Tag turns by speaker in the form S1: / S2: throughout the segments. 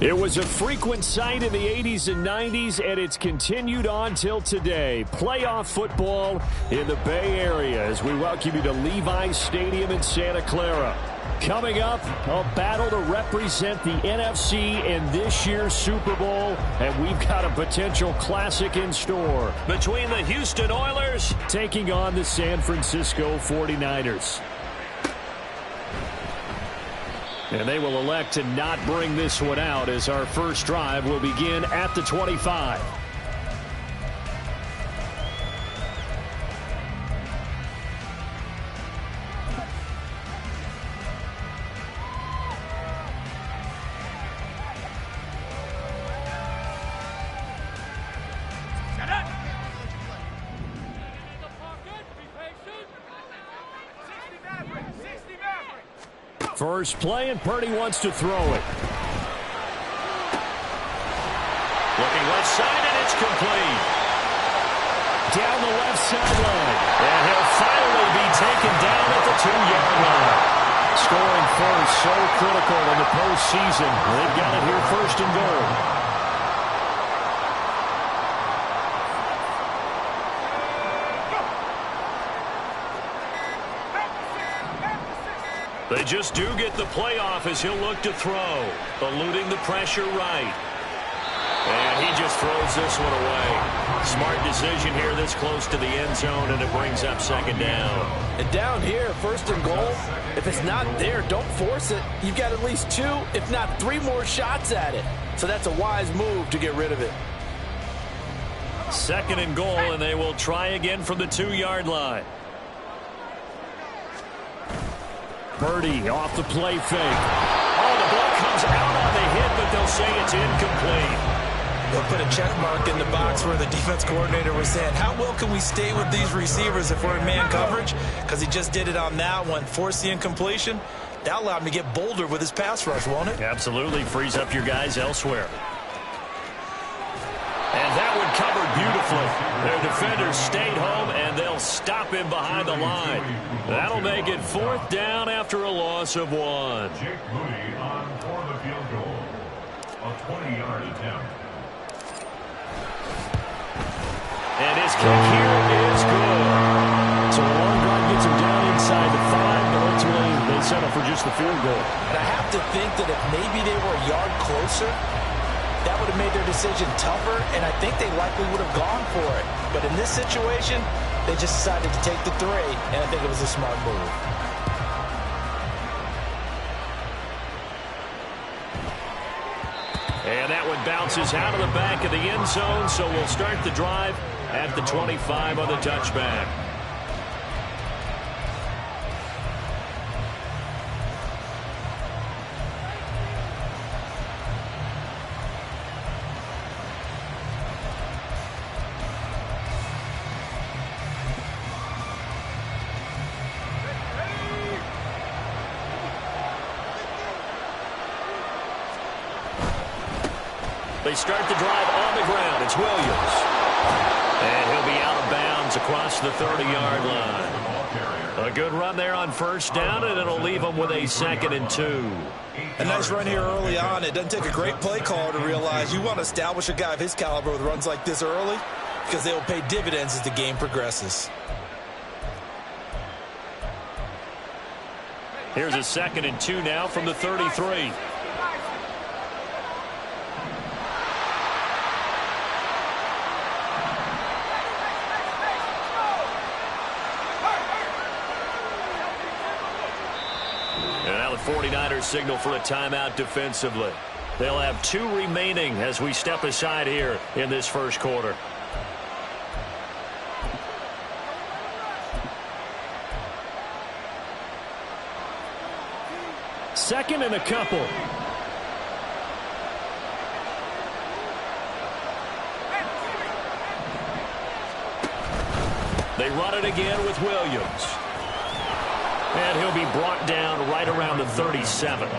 S1: It was a frequent sight in the 80s and 90s, and it's continued on till today. Playoff football in the Bay Area as we welcome you to Levi's Stadium in Santa Clara. Coming up, a battle to represent the NFC in this year's Super Bowl, and we've got a potential classic in store between the Houston Oilers taking on the San Francisco 49ers. And they will elect to not bring this one out as our first drive will begin at the 25. First play, and Purdy wants to throw it. Looking left side, and it's complete. Down the left sideline. And he'll finally be taken down at the 2-yard line. Scoring first, so critical in the postseason. They've got it here first and goal. They just do get the playoff as he'll look to throw. Eluding the pressure right. And he just throws this one away. Smart decision here this close to the end zone, and it brings up second down.
S2: And down here, first and goal, if it's not there, don't force it. You've got at least 2, if not 3 more shots at it. So that's a wise move to get rid of it.
S1: Second and goal, and they will try again from the 2-yard line. Purdy off the play fake. Oh, the ball comes out on the hit, but they'll say it's incomplete.
S3: They'll put a check mark in the box where the defense coordinator was saying, how well can we stay with these receivers if we're in man coverage? Because he just did it on that one, forced the incompletion. That allowed him to get bolder with his pass rush, won't it?
S1: Absolutely, frees up your guys elsewhere. And that one covered beautifully. Their defenders stayed home, and they'll stop him behind the line. That'll make it 4th down after a loss of 1.
S4: Jake Moody on for the field goal. A 20-yard attempt.
S1: And his kick here is good. So a long drive gets him down inside the 5, but ultimately they settle for just the field goal.
S2: And I have to think that if maybe they were a yard closer, that would have made their decision tougher, and I think they likely would have gone for it. But in this situation, they just decided to take the 3, and I think it was a smart move.
S1: And that one bounces out of the back of the end zone, so we'll start the drive at the 25 on the touchback. They start the drive on the ground. It's Williams. And he'll be out of bounds across the 30-yard line. A good run there on first down, and it'll leave them with a 2nd and 2.
S3: A nice run here early on. It doesn't take a great play caller to realize you want to establish a guy of his caliber with runs like this early because they will pay dividends as the game progresses.
S1: Here's a 2nd and 2 now from the 33. And now the 49ers signal for a timeout defensively. They'll have 2 remaining as we step aside here in this first quarter. Second and a couple. They run it again with Williams. And he'll be brought down right around the 37.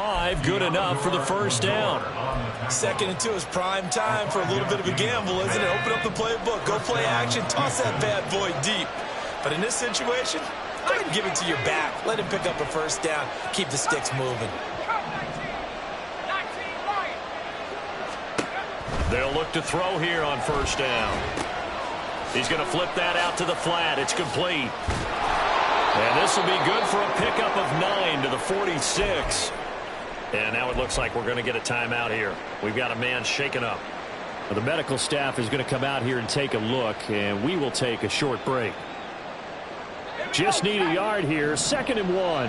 S1: 5, good enough for the first down.
S3: 2nd and 2 is prime time for a little bit of a gamble, isn't it? Open up the playbook, go play action, toss that bad boy deep. But in this situation, go ahead and give it to your back. Let him pick up a first down. Keep the sticks moving.
S1: They'll look to throw here on first down. He's going to flip that out to the flat. It's complete. And this will be good for a pickup of 9 to the 46. And now it looks like we're going to get a timeout here. We've got a man shaken up. Well, the medical staff is going to come out here and take a look, and we will take a short break. Just need a yard here. 2nd and 1.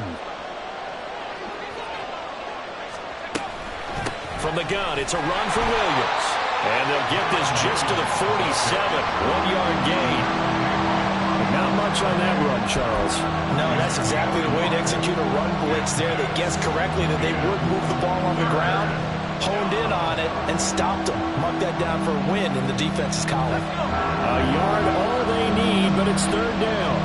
S1: From the gun, it's a run for Williams. And they'll get this just to the 47. 1-yard gain. Not much on that run, Charles.
S2: No, that's exactly the way to execute a run blitz there. They guessed correctly that they would move the ball on the ground, honed in on it, and stopped them. Mark that down for a win in the defense's column.
S1: A yard all they need, but it's 3rd down.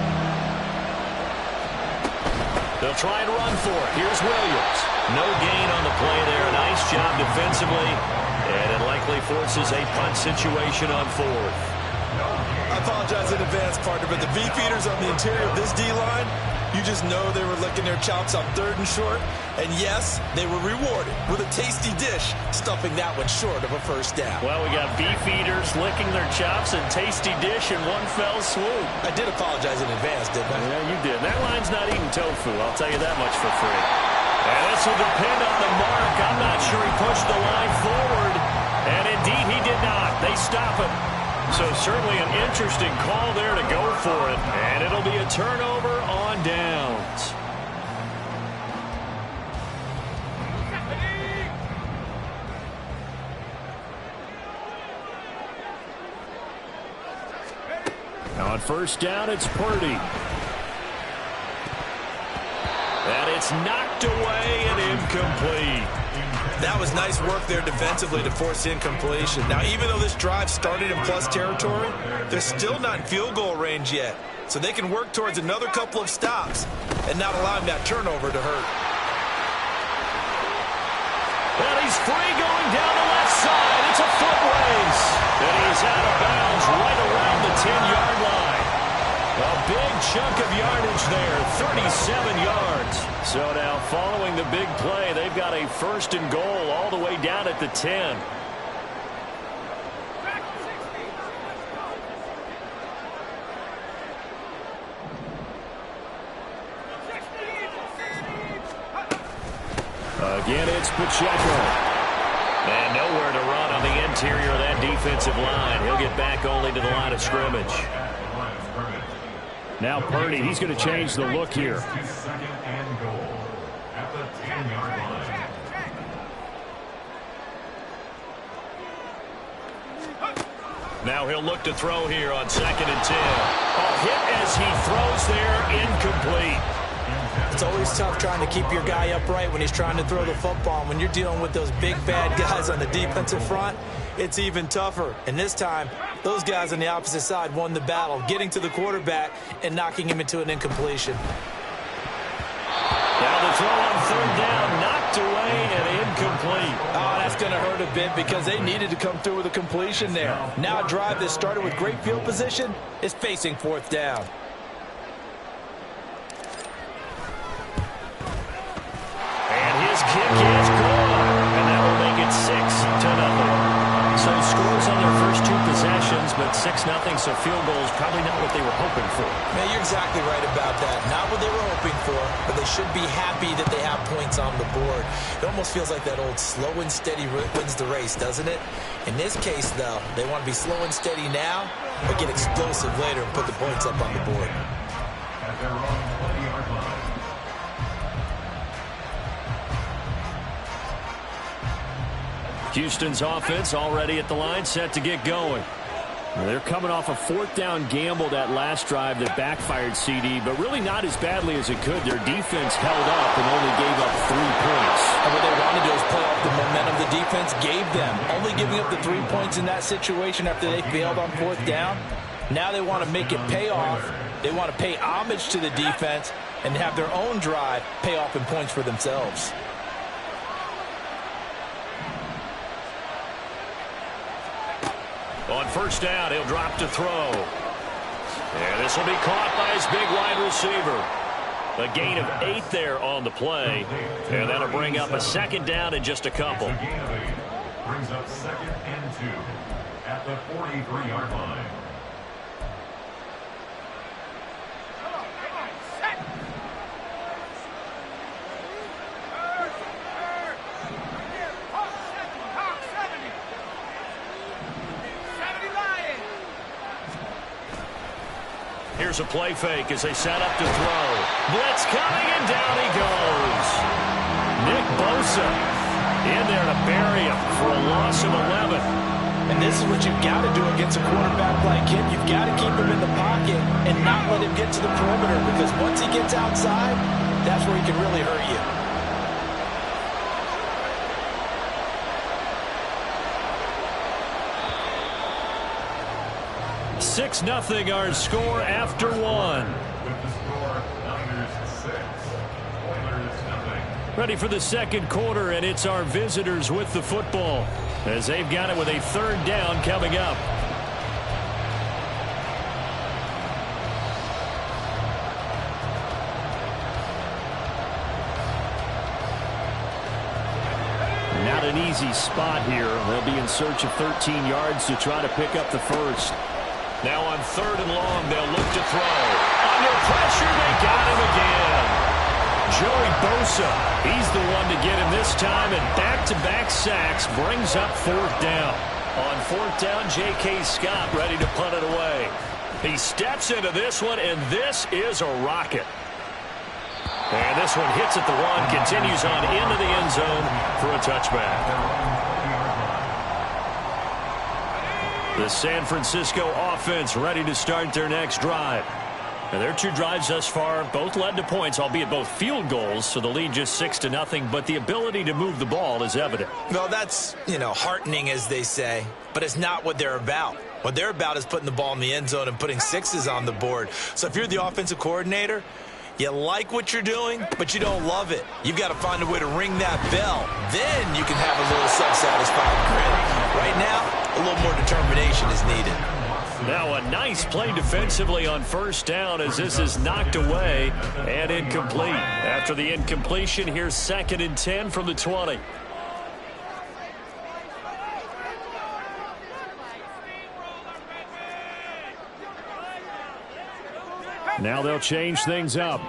S1: They'll try and run for it. Here's Williams. No gain on the play there. Nice job defensively. And it likely forces a punt situation on 4th.
S3: I apologize in advance, partner, but the beefeaters on the interior of this D-line, you just know they were licking their chops on 3rd and short. And yes, they were rewarded with a tasty dish, stuffing that one short of a first down.
S1: Well, we got beefeaters licking their chops and tasty dish in one fell swoop.
S3: I did apologize in advance, didn't I?
S1: Yeah, you did. That line's not eating tofu, I'll tell you that much for free. And this will depend on the mark. I'm not sure he pushed the line forward. And indeed, he did not. They stop it. So certainly an interesting call there to go for it. And it'll be a turnover on downs. Now on first down, it's Purdy. And it's knocked away and incomplete.
S3: That was nice work there defensively to force incompletion. Now, even though this drive started in plus territory, they're still not in field goal range yet. So they can work towards another couple of stops and not allowing that turnover to hurt.
S1: And he's free going down the left side. It's a foot race. And he's out of bounds right around the 10-yard line. A big chunk of yardage there, 37 yards. So now following the big play, they've got a 1st and goal all the way down at the 10. Again, it's Pacheco. And nowhere to run on the interior of that defensive line. He'll get back only to the line of scrimmage. Now Purdy, he's going to change the look here.
S4: 2nd and goal at the 10-yard line.
S1: Now he'll look to throw here on 2nd and 10. A hit as he throws there, incomplete.
S2: It's always tough trying to keep your guy upright when he's trying to throw the football. When you're dealing with those big, bad guys on the defensive front, it's even tougher. And this time, those guys on the opposite side won the battle, getting to the quarterback and knocking him into an incompletion.
S1: Now the throw on 3rd down, knocked away and incomplete.
S2: Oh, that's going to hurt a bit because they needed to come through with a completion there. Now a drive that started with great field position is facing 4th down.
S1: His kick is good, and that will make it 6-0. So scores on their first 2 possessions, but 6-0, so field goal is probably not what they were hoping for.
S2: Man, you're exactly right about that. Not what they were hoping for, but they should be happy that they have points on the board. It almost feels like that old slow and steady wins the race, doesn't it? In this case, though, they want to be slow and steady now, but get explosive later and put the points up on the board.
S4: At their own 20-yard line.
S1: Houston's offense already at the line, set to get going. They're coming off a 4th down gamble that last drive that backfired CD, but really not as badly as it could. Their defense held up and only gave up 3 points.
S2: And what they want to do is play off the momentum the defense gave them. Only giving up the 3 points in that situation after they failed on 4th down. Now they want to make it pay off. They want to pay homage to the defense and have their own drive pay off in points for themselves.
S1: On first down, he'll drop to throw. And this will be caught by his big wide receiver. A gain of 8 there on the play. And that'll bring up a second down in just a couple.
S4: A gain of 8 brings up 2nd and 2 at the 43-yard line.
S1: Here's a play fake as they set up to throw. Blitz coming, and down he goes. Nick Bosa in there to bury him for a loss of 11.
S2: And this is what you've got to do against a quarterback like him. You've got to keep him in the pocket and not let him get to the perimeter, because once he gets outside, that's where he can really hurt you.
S1: 6-0 our score after 1.
S4: With the score, Niners 6, Oilers 0.
S1: Ready for the second quarter, and it's our visitors with the football as they've got it with a third down coming up. Not an easy spot here. They'll be in search of 13 yards to try to pick up the first. Now on 3rd and long, they'll look to throw. Under pressure, they got him again. Joey Bosa, he's the one to get him this time, and back-to-back sacks brings up 4th down. On 4th down, J.K. Scott ready to punt it away. He steps into this one, and this is a rocket. And this one hits at the 1, continues on into the end zone for a touchback. The San Francisco offense ready to start their next drive. And their 2 drives thus far both led to points, albeit both field goals, so the lead just 6-0, but the ability to move the ball is evident.
S2: Well, that's, heartening, as they say, but it's not what they're about. What they're about is putting the ball in the end zone and putting 6s on the board. So if you're the offensive coordinator, you like what you're doing, but you don't love it. You've got to find a way to ring that bell. Then you can have a little self-satisfied grin. Right now, a little more determination is needed.
S1: Now a nice play defensively on first down as this is knocked away and incomplete. After the incompletion, here's 2nd and 10 from the 20. Now they'll change things up.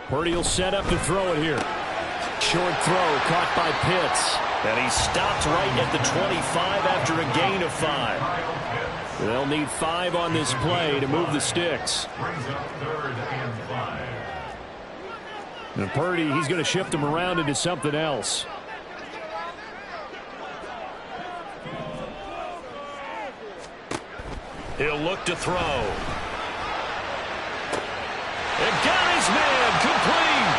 S1: Purdy will set up to throw it here. Short throw caught by Pitts. And he stopped right at the 25 after a gain of 5. They'll need 5 on this play to move the sticks.
S4: Brings up 3rd and 5.
S1: And Purdy, he's going to shift them around into something else. He'll look to throw. And got his man complete.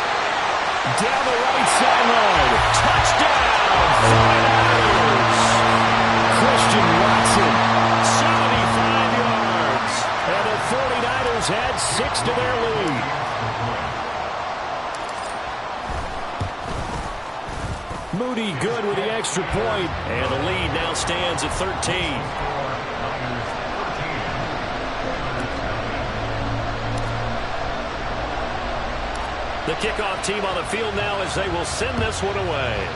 S1: Down the right sideline. Touchdown, 49ers. Christian Watson, 75 yards. And the 49ers add 6 to their lead. Moody good with the extra point. And the lead now stands at 13. The kickoff team on the field now as they will send this one away.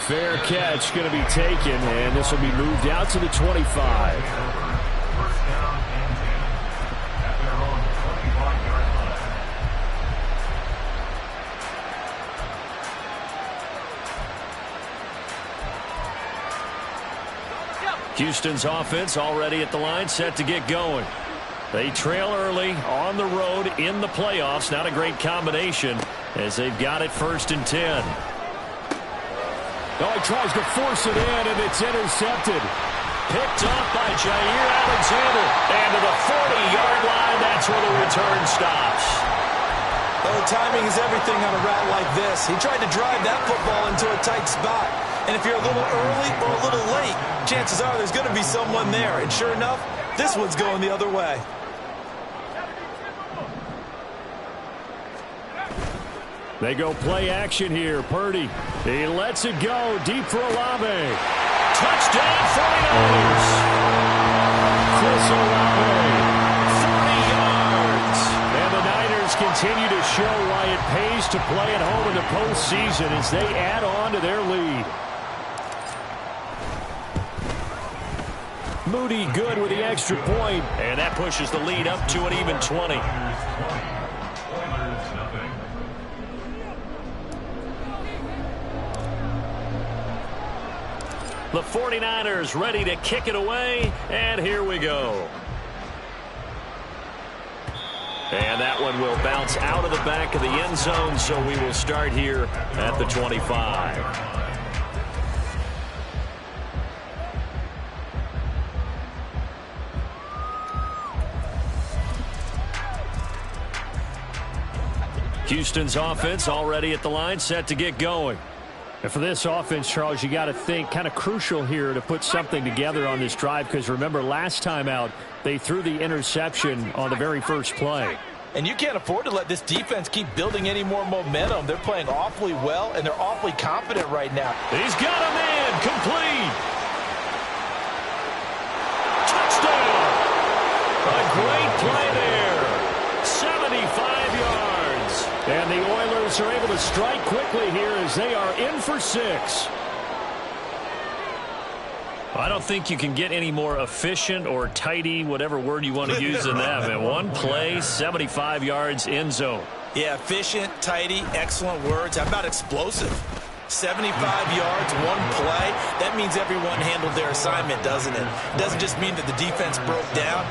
S1: Fair catch going to be taken, and this will be moved out to the 25.
S4: First down and 10 at their own 25-yard line.
S1: Houston's offense already at the line, set to get going. They trail early on the road in the playoffs. Not a great combination as they've got it 1st and 10. Oh, he tries to force it in, and it's intercepted. Picked off by Jair Alexander. And to the 40-yard line, that's where the return stops.
S2: Well, timing is everything on a route like this. He tried to drive that football into a tight spot. And if you're a little early or a little late, chances are there's going to be someone there. And sure enough, this one's going the other way.
S1: They go play action here. Purdy. He lets it go. Deep for Olave. Touchdown 49ers. Chris Olave. 40 yards. And the Niners continue to show why it pays to play at home in the postseason as they add on to their lead. Moody good with the extra point.
S5: And that pushes the lead up to an even 20. The 49ers ready to kick it away, and here we go. And that one will bounce out of the back of the end zone, so we will start here at the 25. Houston's offense already at the line, set to get going.
S1: And for this offense, Charles, you got to think kind of crucial here to put something together on this drive, because remember last time out they threw the interception on the very first play.
S2: And you can't afford to let this defense keep building any more momentum. They're playing awfully well, and they're awfully confident right now.
S5: He's got a man complete. Touchdown. A great play there. 75 yards.
S1: And the Oilers are able to strike quickly here as they are in for 6.
S5: I don't think you can get any more efficient or tidy, whatever word you want to use in that. Man, one play, 75 yards, end zone.
S2: Yeah, efficient, tidy, excellent words. How about explosive? 75 yards, one play. That means everyone handled their assignment, doesn't it? It doesn't just mean that the defense broke down.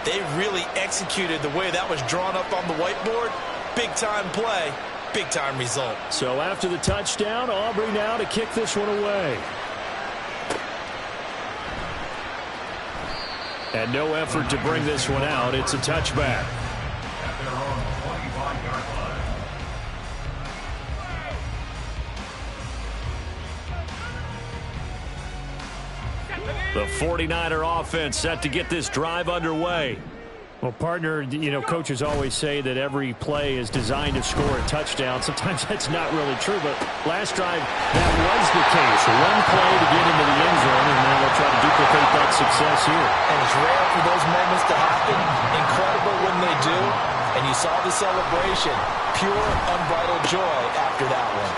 S2: They really executed the way that was drawn up on the whiteboard. Big-time play, big-time result.
S1: So after the touchdown, Aubrey now to kick this one away. And no effort to bring this one out. It's a touchback.
S5: The 49er offense set to get this drive underway.
S1: Well, partner, you know, coaches always say that every play is designed to score a touchdown. Sometimes that's not really true, but last drive, that was the case. One play to get into the end zone, and now they'll try to duplicate that success here.
S2: And it's rare for those moments to happen. Incredible when they do. And you saw the celebration. Pure, unbridled joy after that one.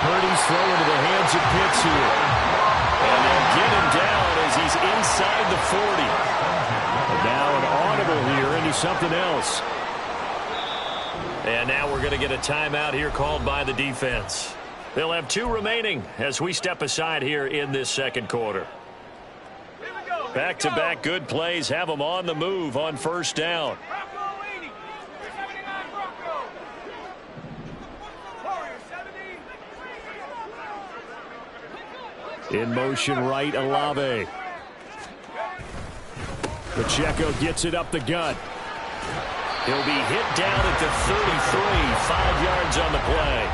S1: Purdy's throw into the hands of Pitts here.
S5: And they get him down as he's inside the 40.
S1: Now an audible here into something else.
S5: And now we're going to get a timeout here called by the defense. They'll have 2 remaining as we step aside here in this second quarter. Back-to-back good plays have them on the move on first down.
S1: In motion right, Olave. Pacheco gets it up the gut.
S5: He'll be hit down at the 33, 5 yards on the play.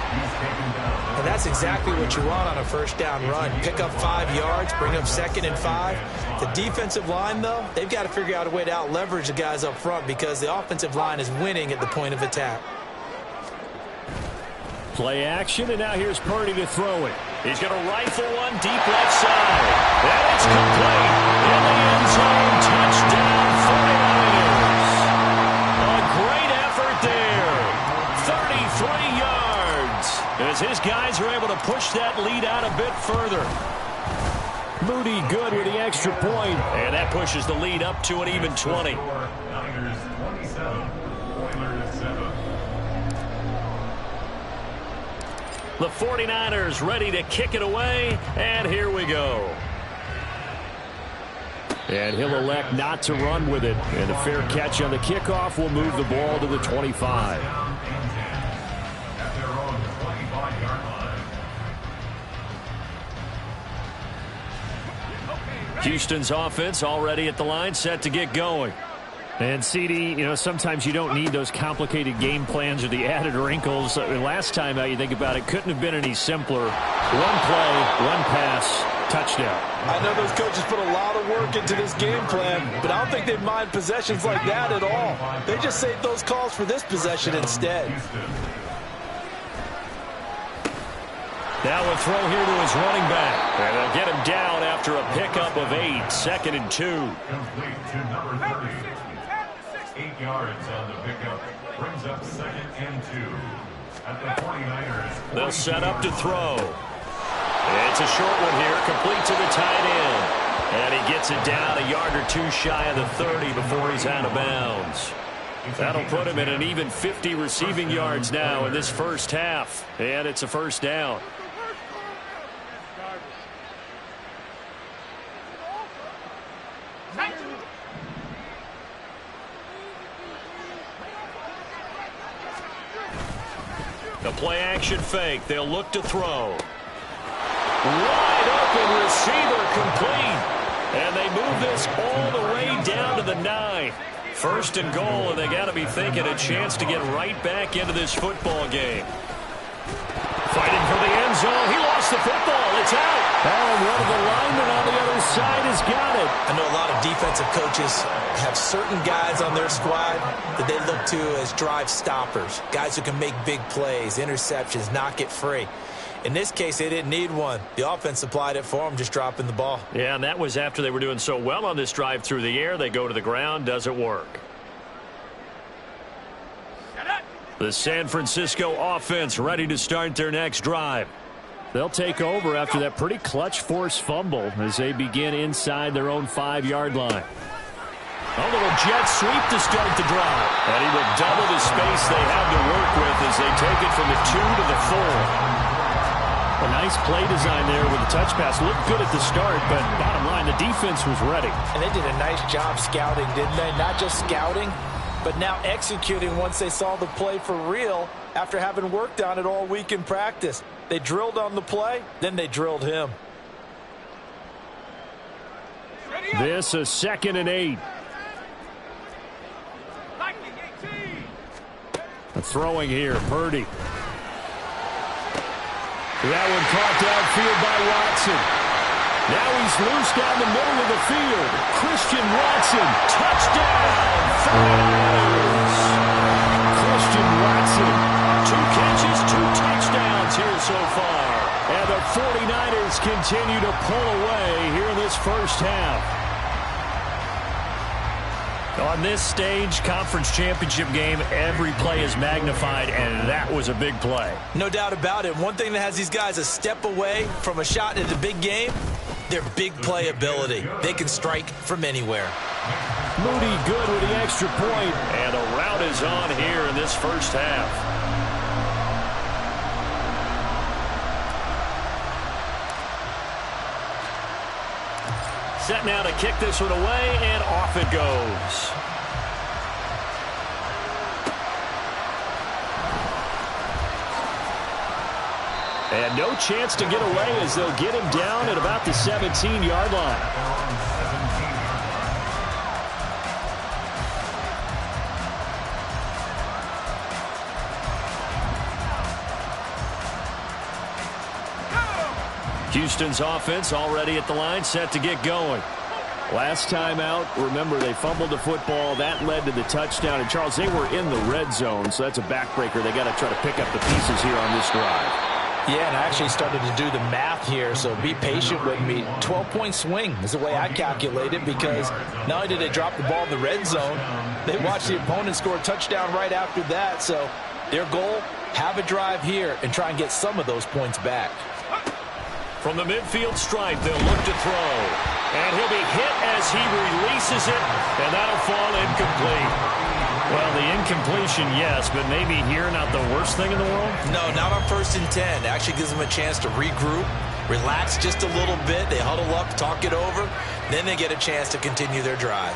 S2: And that's exactly what you want on a first down run. Pick up 5 yards, bring up 2nd and 5. The defensive line, though, they've got to figure out a way to out-leverage the guys up front because the offensive line is winning at the point of attack.
S1: Play action, and now here's Purdy to throw it.
S5: He's going to rifle one deep left side. And it's complete. In the end zone, touchdown 49ers. A great effort there. 33 yards. As his guys are able to push that lead out a bit further.
S1: Moody good with the extra point.
S5: And that pushes the lead up to an even 20.
S4: Niners 27, Oilers 7.
S5: The 49ers ready to kick it away, and here we go.
S1: And he'll elect not to run with it. And a fair catch on the kickoff will move the ball to the 25.
S4: At their own 25-yard line.
S1: Houston's offense already at the line, set to get going. And, CD, you know, sometimes you don't need those complicated game plans or the added wrinkles. Last time out, you think about it, couldn't have been any simpler. One play, one pass, touchdown.
S2: I know those coaches put a lot of work into this game plan, but I don't think they mind possessions like that at all. They just saved those calls for this possession instead.
S1: Now a throw here to his running back. And they'll get him down after a pickup of 8. 2nd and 2.
S4: Complete to number 30. 8 yards on the pickup. Brings up 2nd and 2. At the 49ers.
S1: They'll set up to throw. It's a short one here, complete to the tight end. And he gets it down a yard or 2 shy of the 30 before he's out of bounds. That'll put him at an even 50 receiving yards now in this first half. And it's a first down. The play-action fake. They'll look to throw. Wide open receiver complete. And they move this all the way down to the 9. 1st and goal, and they got to be thinking a chance to get right back into this football game. Fighting for the end zone. He lost the football. It's out. Oh, one of the linemen on the other side has got it.
S3: I know a lot of defensive coaches have certain guys on their squad that they look to as drive stoppers, guys who can make big plays, interceptions, knock it free. In this case, they didn't need one. The offense supplied it for them, just dropping the ball.
S1: Yeah, and that was after they were doing so well on this drive through the air. They go to the ground, doesn't work. The San Francisco offense ready to start their next drive. They'll take over after that pretty clutch forced fumble as they begin inside their own 5-yard line. A little jet sweep to start the drive. And he will double the space they have to work with as they take it from the 2 to the 4. A nice play design there with the touch pass. Looked good at the start, but bottom line, the defense was ready.
S2: And they did a nice job scouting, didn't they? Not just scouting, but now executing once they saw the play for real after having worked on it all week in practice. They drilled on the play, then they drilled him.
S1: This a 2nd and 8. Throwing here, Purdy. That one caught downfield by Watson. Now he's loose down the middle of the field. Christian Watson, touchdown, 49ers. Christian Watson, 2 catches, 2 touchdowns here so far. And the 49ers continue to pull away here in this first half. On this stage, conference championship game, every play is magnified, and that was a big play.
S3: No doubt about it. One thing that has these guys a step away from a shot at the big game, their big play ability. They can strike from anywhere.
S1: Moody good with the extra point, and a rout is on here in this first half. Set now to kick this one away, and off it goes. And no chance to get away as they'll get him down at about the 17-yard line. Houston's offense already at the line, set to get going. Last time out, remember, they fumbled the football. That led to the touchdown. And, Charles, they were in the red zone, so that's a backbreaker. They got to try to pick up the pieces here on this drive.
S2: Yeah, and I actually started to do the math here, so be patient with me. 12-point swing is the way I calculate it, because not only did they drop the ball in the red zone, they watched the opponent score a touchdown right after that. So their goal, have a drive here and try and get some of those points back.
S1: From the midfield stripe, they'll look to throw. And he'll be hit as he releases it, and that'll fall incomplete. Well, the incompletion, yes, but maybe here not the worst thing in the world?
S3: No, not on 1st and 10. It actually gives them a chance to regroup, relax just a little bit. They huddle up, talk it over. Then they get a chance to continue their drive.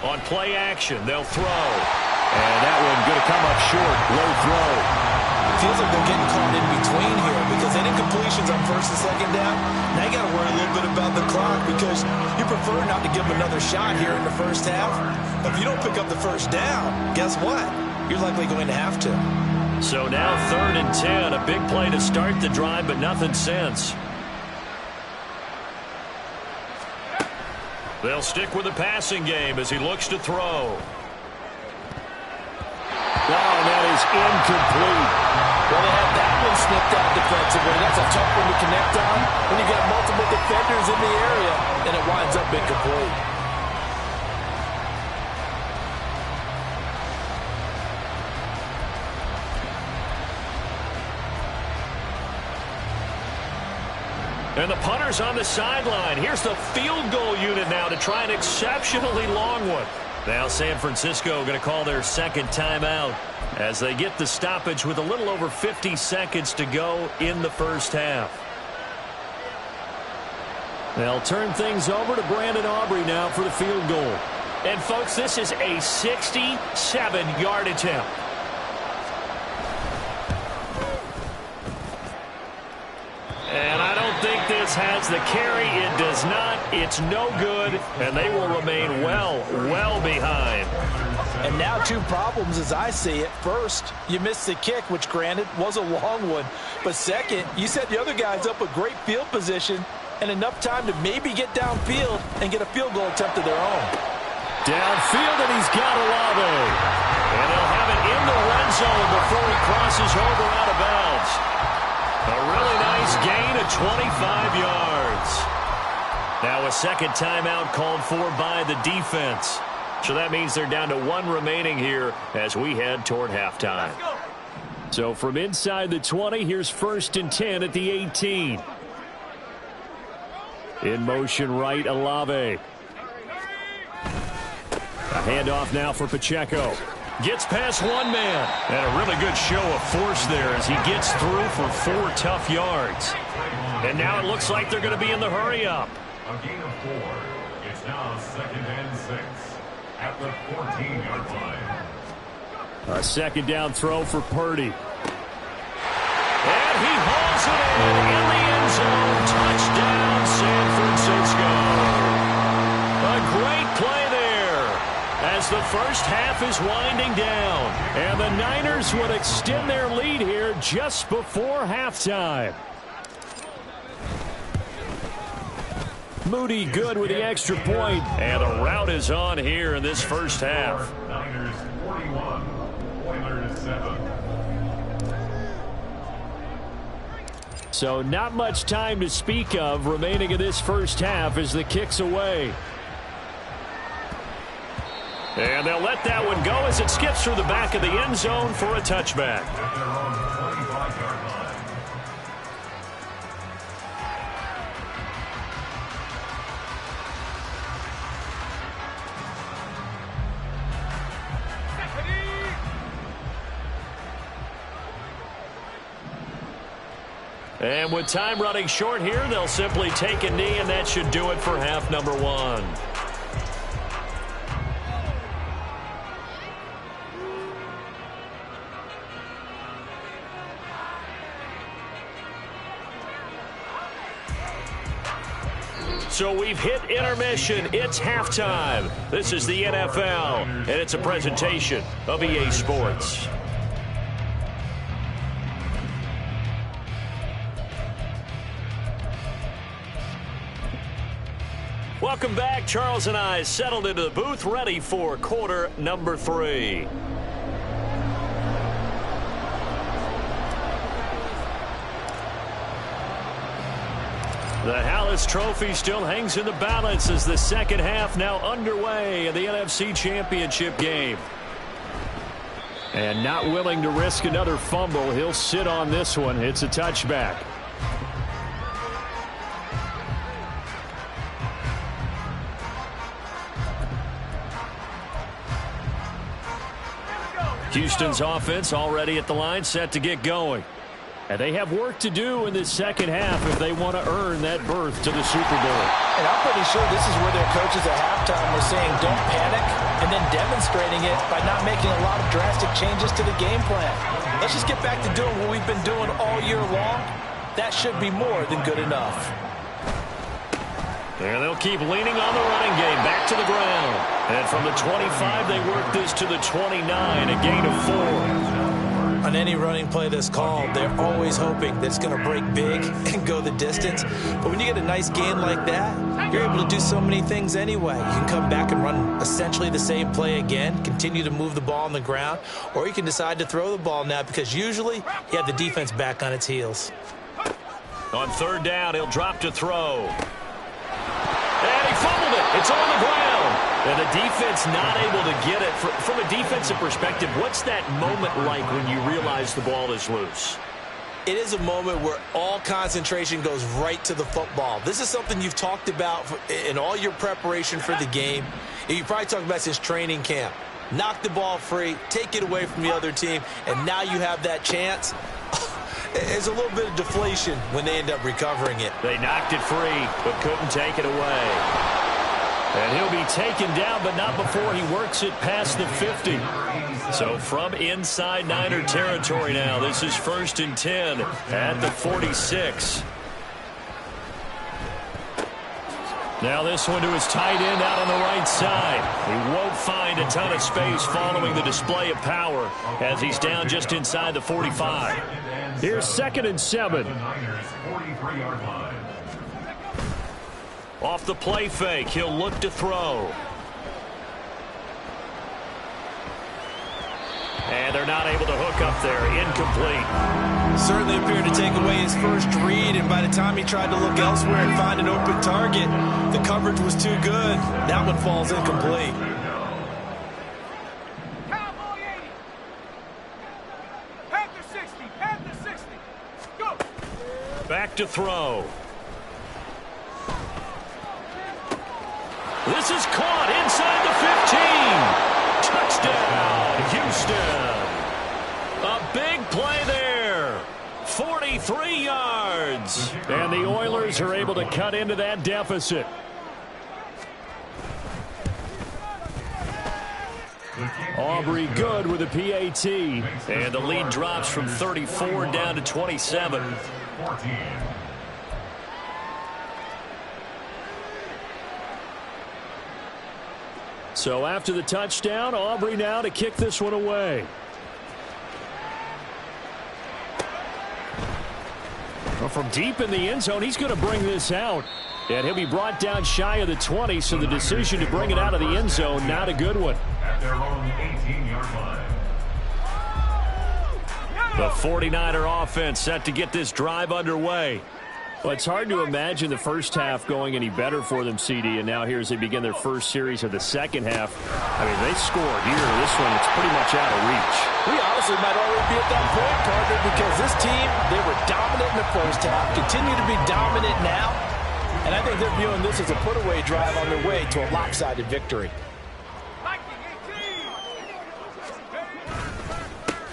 S1: On play action, they'll throw. And that one going to come up short. Low throw.
S3: Feels like they're getting caught in between here because any completions on 1st and 2nd down, now you got to worry a little bit about the clock because you prefer not to give them another shot here in the first half. But if you don't pick up the first down, guess what? You're likely going to have to.
S1: So now 3rd and 10, a big play to start the drive, but nothing since. They'll stick with the passing game as he looks to throw. Oh, that is incomplete.
S2: Well, they had that one snipped out defensively. That's a tough one to connect on when you got multiple defenders in the area, and it winds up incomplete.
S1: And the punter's on the sideline. Here's the field goal unit now to try an exceptionally long one. Now San Francisco going to call their second timeout as they get the stoppage with a little over 50 seconds to go in the first half. They'll turn things over to Brandon Aubrey now for the field goal. And, folks, this is a 67-yard attempt. And I don't think this has the carry. It does not. It's no good. And they will remain well behind.
S2: And now two problems as I see it. First, you missed the kick, which granted was a long one. But second, you set the other guys up with great field position and enough time to maybe get downfield and get a field goal attempt of their own.
S1: Downfield, and he's got Olave. And they'll have it in the red zone before he crosses over out of bounds. A really nice gain of 25 yards. Now a second timeout called for by the defense. So that means they're down to one remaining here as we head toward halftime. So from inside the 20, here's 1st and 10 at the 18. In motion right, Olave. A handoff now for Pacheco. Gets past one man. And a really good show of force there as he gets through for 4 tough yards. And now it looks like they're going to be in the hurry-up.
S4: A gain of 4. It's now 2nd and 6 at the 14-yard line.
S1: A second down throw for Purdy. And he hauls it in the end zone. Touchdown, San Francisco. A great play there as the first half is winding down. And the Niners would extend their lead here just before halftime. Moody good with the extra point. And the route is on here in this first half.
S4: Niners 41, Oilers 7.
S1: So not much time to speak of remaining in this first half as the kick's away. And they'll let that one go as it skips through the back of the end zone for a touchback.
S4: At their own 25-yard line.
S1: And with time running short here, they'll simply take a knee, and that should do it for half number 1. So we've hit intermission. It's halftime. This is the NFL, and it's a presentation of EA Sports. Welcome back. Charles and I settled into the booth, ready for quarter number 3. The Hallis Trophy still hangs in the balance as the second half now underway in the NFC Championship game. And not willing to risk another fumble, he'll sit on this one. It's a touchback. Houston's offense already at the line, set to get going. And they have work to do in this second half if they want to earn that berth to the Super Bowl.
S2: And I'm pretty sure this is where their coaches at halftime were saying don't panic, and then demonstrating it by not making a lot of drastic changes to the game plan. Let's just get back to doing what we've been doing all year long. That should be more than good enough.
S1: And they'll keep leaning on the running game, back to the ground. And from the 25, they work this to the 29, a gain of 4.
S2: An
S3: On any running play that's called, they're always hoping that it's going to break big and go the distance. But when you get a nice gain like that, you're able to do so many things anyway. You can come back and run essentially the same play again, continue to move the ball on the ground, or you can decide to throw the ball now because usually you have the defense back on its heels.
S1: On third down, he'll drop to throw. And he fumbled it. It's on the ground. And the defense not able to get it. From a defensive perspective, what's that moment like when you realize the ball is loose?
S3: It is a moment where all concentration goes right to the football. This is something you've talked about in all your preparation for the game. And you probably talked about since training camp. Knock the ball free, take it away from the other team, and now you have that chance. There's a little bit of deflation when they end up recovering it.
S1: They knocked it free, but couldn't take it away. And he'll be taken down, but not before he works it past the 50. So from inside Niner territory now, this is 1st and 10 at the 46. Now this one to his tight end out on the right side. He won't find a ton of space following the display of power as he's down just inside the 45. Here's 2nd and 7. Off the play fake, he'll look to throw. And they're not able to hook up there. Incomplete.
S3: Certainly appeared to take away his first read, and by the time he tried to look elsewhere and find an open target, the coverage was too good. That one falls incomplete.
S1: Back to throw. This is caught inside the 15. Touchdown, Houston. A big play there. 43 yards. And the Oilers are able to cut into that deficit. Aubrey good with a PAT. And the lead drops from 34 down to 27. So after the touchdown, Aubrey now to kick this one away. Well, from deep in the end zone, he's going to bring this out. And he'll be brought down shy of the 20, so the decision to bring it out of the end zone, not a good one.
S4: At their own 18-yard line.
S1: The 49er offense set to get this drive underway. Well, it's hard to imagine the first half going any better for them, CD, and now here as they begin their first series of the second half. I mean, they scored here. This one, it's pretty much out of reach.
S2: We honestly might already be at that point, partner, because this team, they were dominant in the first half, continue to be dominant now, and I think they're viewing this as a put-away drive on their way to a lopsided victory.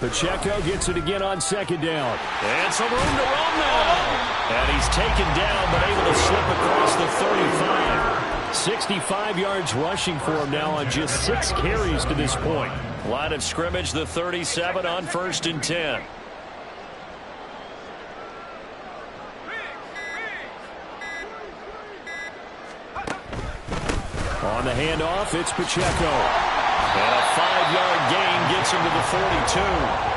S1: Pacheco gets it again on 2nd down. And some room to run now. And he's taken down, but able to slip across the 35. 65 yards rushing for him now on just 6 carries to this point. Line of scrimmage, the 37 on 1st and 10. On the handoff, it's Pacheco. And a 5-yard gain gets him to the 42.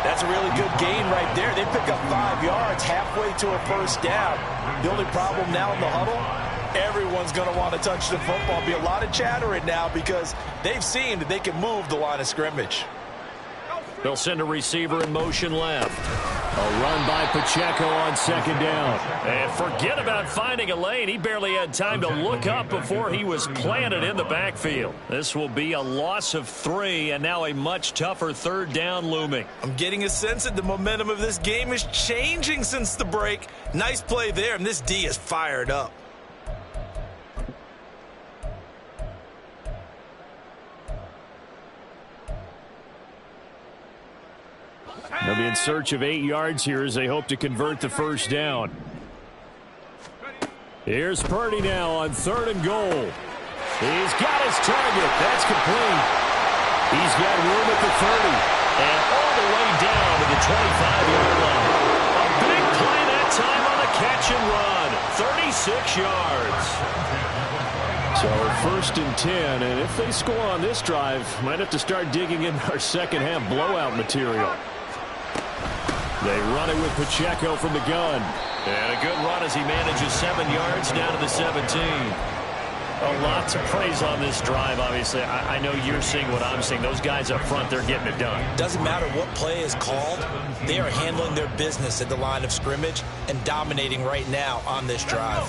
S2: That's a really good gain right there. They pick up 5 yards halfway to a first down. The only problem now in the huddle, everyone's going to want to touch the football. Be a lot of chattering now because they've seen that they can move the line of scrimmage.
S1: They'll send a receiver in motion left. A run by Pacheco on 2nd down. And forget about finding a lane. He barely had time to look up before he was planted in the backfield. This will be a loss of 3, and now a much tougher 3rd down looming.
S3: I'm getting a sense that the momentum of this game is changing since the break. Nice play there, and this D is fired up.
S1: They'll be in search of 8 yards here as they hope to convert the first down. Here's Purdy now on 3rd and goal. He's got his target. That's complete. He's got room at the 30 and all the way down to the 25-yard line. A big play that time on the catch and run. 36 yards. So 1st and 10, and if they score on this drive, might have to start digging in our second half blowout material. They run it with Pacheco from the gun.
S5: And a good run as he manages 7 yards down to the 17. A lot to praise on this drive, obviously. I know you're seeing what I'm seeing. Those guys up front, they're getting it done.
S2: Doesn't matter what play is called. They are handling their business at the line of scrimmage and dominating right now on this drive.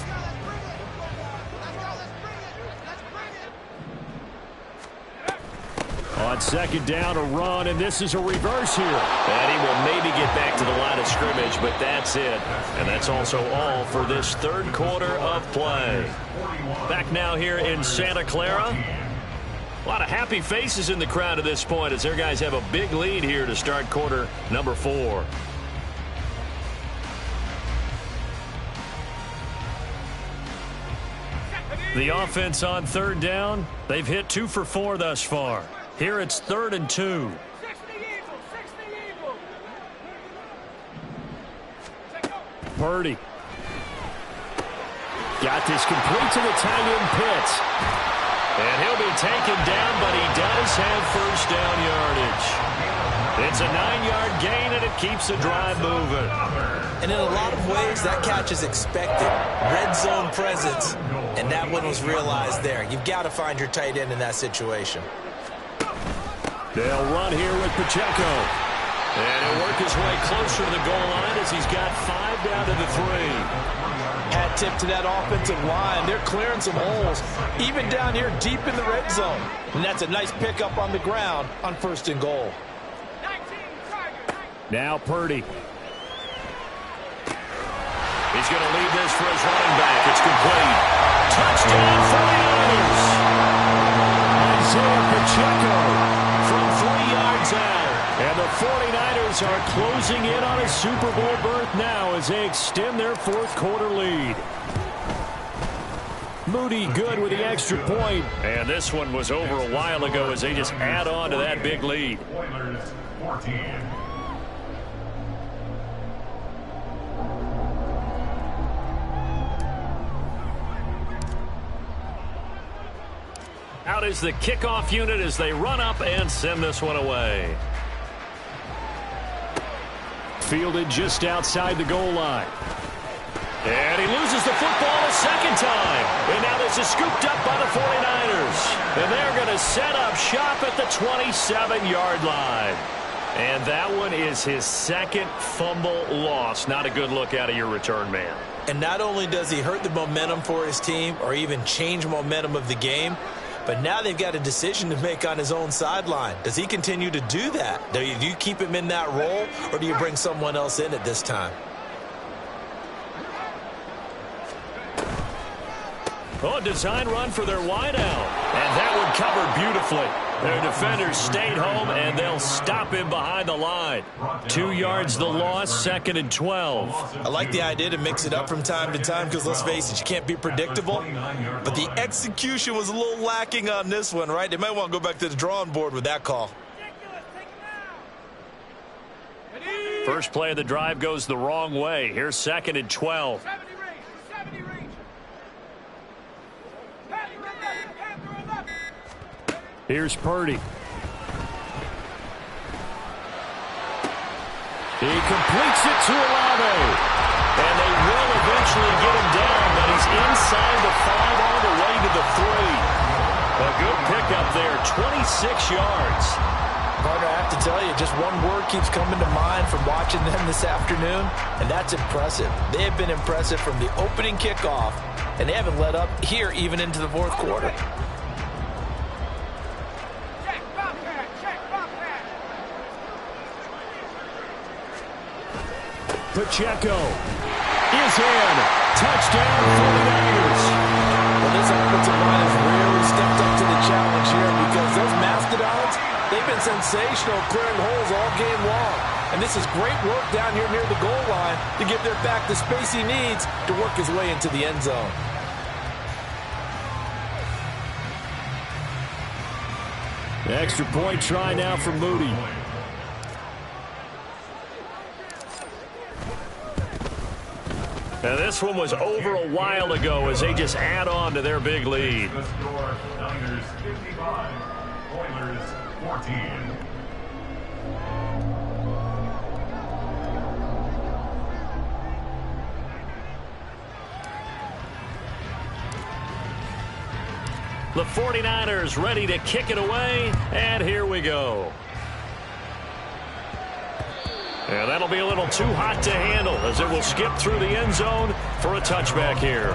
S1: On second down, a run, and this is a reverse here.
S5: And he will maybe get back to the line of scrimmage, but that's it. And that's also all for this third quarter of play. Back now here in Santa Clara. A lot of happy faces in the crowd at this point as their guys have a big lead here to start quarter number 4.
S1: The offense on third down, they've hit 2 for 4 thus far. Here it's 3rd and 2. Purdy. Got this complete to the tight end Pitts.
S5: And he'll be taken down, but he does have first down yardage. It's a 9-yard gain, and it keeps the drive moving.
S2: And in a lot of ways, that catch is expected. Red zone presence, and that one was realized there. You've got to find your tight end in that situation.
S1: They'll run here with Pacheco.
S5: And he'll work his way closer to the goal line as he's got 5 down to the 3.
S2: Hat tip to that offensive line. They're clearing some holes, even down here deep in the red zone. And that's a nice pickup on the ground on 1st and goal.
S1: Now Purdy.
S5: He's going to leave this for his running back. It's complete. Touchdown 49ers.
S1: Isaiah Pacheco
S5: From 3 yards out.
S1: And the 49ers are closing in on a Super Bowl berth now as they extend their 4th quarter lead. Moody good with the extra point.
S5: And this one was over a while ago as they just add on to that big lead.
S4: Oilers 14.
S5: Out is the kickoff unit as they run up and send this one away.
S1: Fielded just outside the goal line.
S5: And he loses the football a second time. And now this is scooped up by the 49ers. And they're going to set up shop at the 27-yard line. And that one is his 2nd fumble loss. Not a good look out of your return man.
S2: And not only does he hurt the momentum for his team or even change momentum of the game, but now they've got a decision to make on his own sideline. Does he continue to do that? Do you keep him in that role, or do you bring someone else in at this time?
S5: Oh, design run for their wideout. And that one covered beautifully. Their defenders stayed home, and they'll stop him behind the line. 2 yards the loss, 2nd and 12.
S2: I like the idea to mix it up from time to time because, let's face it, you can't be predictable. But the execution was a little lacking on this one, right? They might want to go back to the drawing board with that call.
S5: First play of the drive goes the wrong way. Here's 2nd and 12.
S1: Here's Purdy. He completes it to Olave.
S5: And they will eventually get him down, but he's inside the 5 all the way to the 3. A good pickup there, 26 yards.
S2: Partner, I have to tell you, just one word keeps coming to mind from watching them this afternoon, and that's impressive. They have been impressive from the opening kickoff, and they haven't let up here even into the 4th quarter.
S1: Pacheco is in. Touchdown 49ers.
S2: Well, this offensive line has really stepped up to the challenge here because those mastodons, they've been sensational clearing holes all game long. And this is great work down here near the goal line to give their back the space he needs to work his way into the end zone.
S1: The extra point try now for Moody.
S5: Now this one was over a while ago as they just add on to their big lead.
S4: The score, Niners 55, Oilers 14.
S1: The 49ers ready to kick it away, and here we go. And that'll be a little too hot to handle as it will skip through the end zone for a touchback here.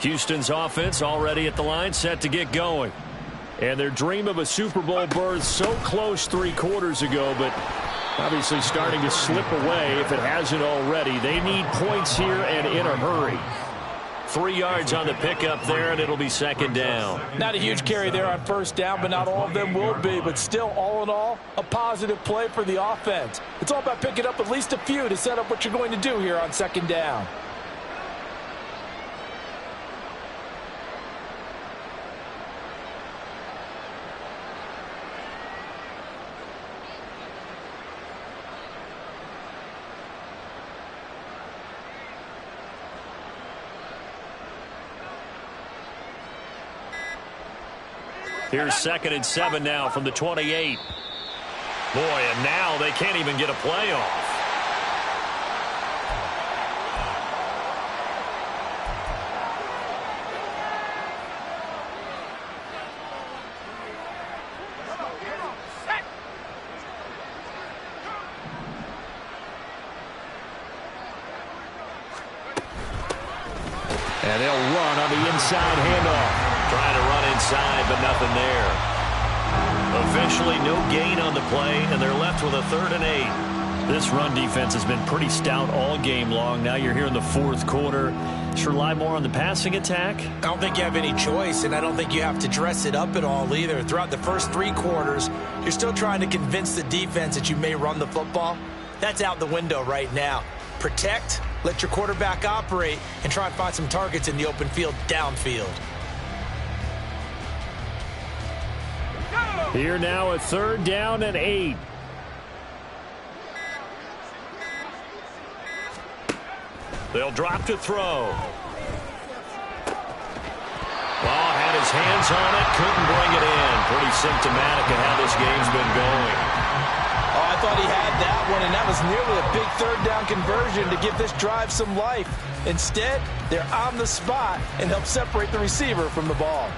S1: Houston's offense already at the line, set to get going. And their dream of a Super Bowl berth so close 3 quarters ago, but obviously starting to slip away if it hasn't already. They need points here and in a hurry. 3 yards on the pickup there, and it'll be second down.
S2: Not a huge carry there on first down, but not all of them will be. But still, all in all, a positive play for the offense. It's all about picking up at least a few to set up what you're going to do here on second down.
S1: Here's 2nd and 7 now from the 28. Boy, and now they can't even get a play off. And they'll run on the inside handoff. Trying to run inside, but nothing there. Officially, no gain on the play, and they're left with a 3rd and 8. This run defense has been pretty stout all game long. Now you're here in the 4th quarter. Should rely more on the passing attack?
S2: I don't think you have any choice, and I don't think you have to dress it up at all either. Throughout the first 3 quarters, you're still trying to convince the defense that you may run the football. That's out the window right now. Protect, let your quarterback operate, and try and find some targets in the open field downfield.
S1: Here now a 3rd down and 8. They'll drop to throw. Ball had his hands on it, couldn't bring it in. Pretty symptomatic of how this game's been going.
S2: Oh, I thought he had that one, and that was nearly a big 3rd down conversion to give this drive some life. Instead, they're on the spot and help separate the receiver from the ball.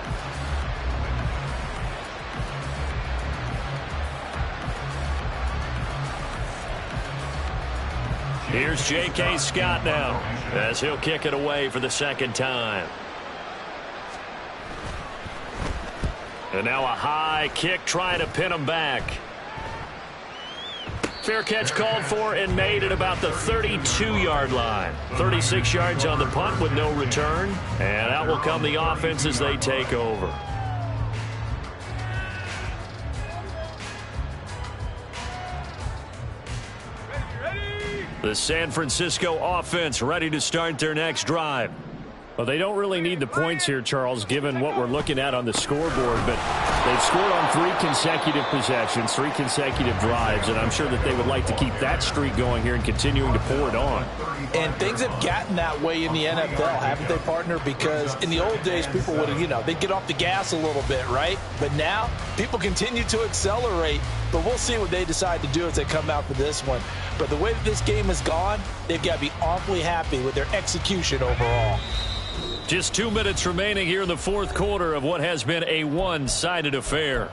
S1: Here's J.K. Scott now as he'll kick it away for the 2nd time. And now a high kick trying to pin him back. Fair catch called for and made at about the 32-yard line. 36 yards on the punt with no return. And out will come the offense as they take over. The San Francisco offense ready to start their next drive. Well, they don't really need the points here, Charles, given what we're looking at on the scoreboard. But they've scored on 3 consecutive possessions, 3 consecutive drives, and I'm sure that they would like to keep that streak going here and continuing to pour it on.
S2: And things have gotten that way in the NFL, haven't they, partner? Because in the old days, people would have, they'd get off the gas a little bit, right? But now, people continue to accelerate. But we'll see what they decide to do as they come out for this one. But the way that this game has gone, they've got to be awfully happy with their execution overall.
S1: Just 2 minutes remaining here in the 4th quarter of what has been a one-sided affair.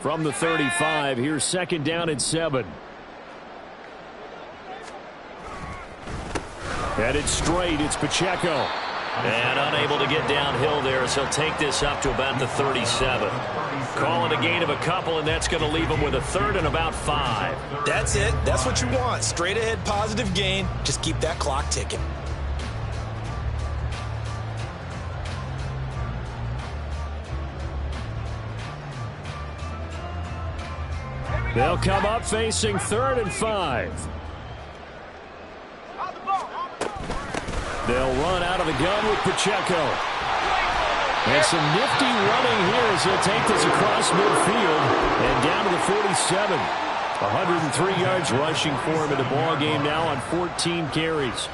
S1: From the 35, here's 2nd down and 7. Headed straight, it's Pacheco. And unable to get downhill there as he'll take this up to about the 37. Calling a gain of a couple, and that's going to leave him with a 3rd and about 5.
S2: That's it. That's what you want. Straight ahead positive gain. Just keep that clock ticking.
S1: They'll come up facing 3rd and 5. They'll run out of the gun with Pacheco. And some nifty running here as he'll take this across midfield and down to the 47. 103 yards rushing for him in the ball game now on 14 carries.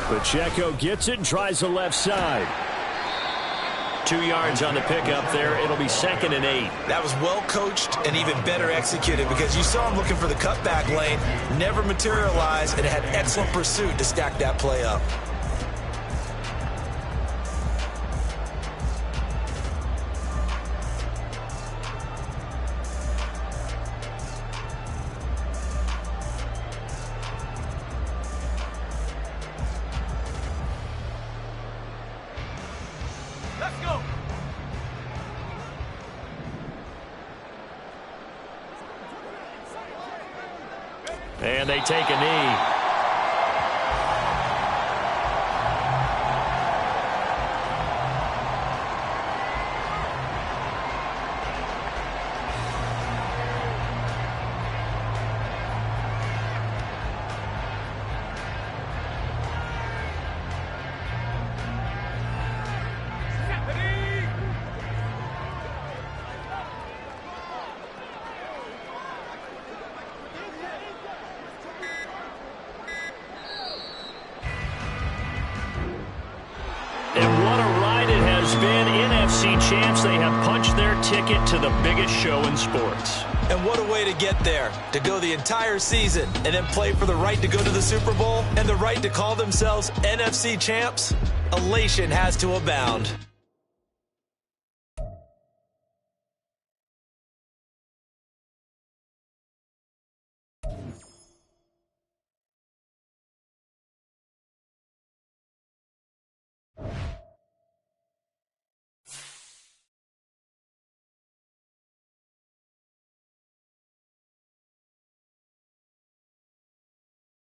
S1: Pacheco gets it and tries the left side.
S5: 2 yards on the pickup there. It'll be 2nd and 8.
S3: That was well coached and even better executed because you saw him looking for the cutback lane, never materialized, and had excellent pursuit to stack that play up.
S5: And they take a knee. And what a ride it has been. NFC champs, they have punched their ticket to the biggest show in sports.
S3: And what a way to get there, to go the entire season and then play for the right to go to the Super Bowl and the right to call themselves NFC champs. Elation has to abound.